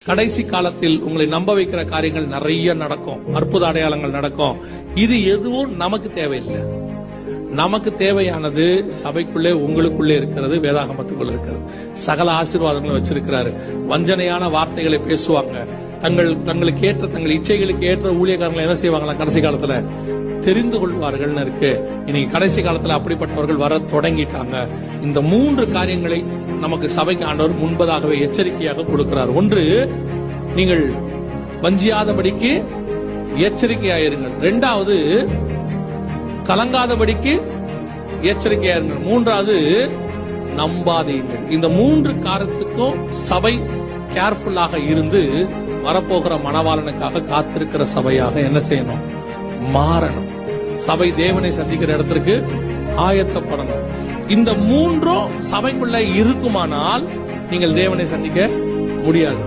கடைசி காலத்தில் உங்களை நம்ப வைக்கிற காரியங்கள் நிறைய நடக்கும், அற்புத அடையாளங்கள் நடக்கும். இது எதுவும் நமக்கு தேவையில்லை. நமக்கு தேவையானது சபைக்குள்ளே உங்களுக்குள்ளே இருக்கிறது, வேதாகமத்துக்குள்ள இருக்கிறது. சகல ஆசீர்வாதங்களும் வச்சிருக்கிறாரு. வஞ்சனையான வார்த்தைகளை பேசுவாங்க, தங்களுக்கு ஏற்ற தங்கள் இச்சைகளுக்கு ஏற்ற ஊழியக்காரங்களை என்ன செய்வாங்களா கடைசி காலத்துல தெரிந்து கொள்வார்கள் இருக்கு. இன்னைக்கு கடைசி காலத்துல அப்படிப்பட்டவர்கள் வர தொடங்கிட்டாங்க. இந்த 3 காரியங்களை நமக்கு சபைக்கு ஆண்டவர் முன்பதாகவே எச்சரிக்கையாக கொடுக்கிறார். ஒன்று, நீங்கள் வஞ்சியாதபடிக்கு எச்சரிக்கையாயிருங்கள். 2வது, கலங்காதபடிக்கு எச்சரிக்கையாயிருங்கள். 3வது, நம்பாதீர்கள். இந்த 3 காரியத்துக்கும் சபை கேர்ஃபுல்லாக இருந்து வரப்போகிற மணவாளனுக்காக காத்திருக்கிற சபையாக என்ன செய்யணும்? மாறணும். சபை தேவனை சந்திக்கிற இடத்திற்கு ஆயத்தப்படணும். இந்த 3ம் சபைக்குள்ள இருக்குமானால் நீங்கள் தேவனை சந்திக்க முடியாது.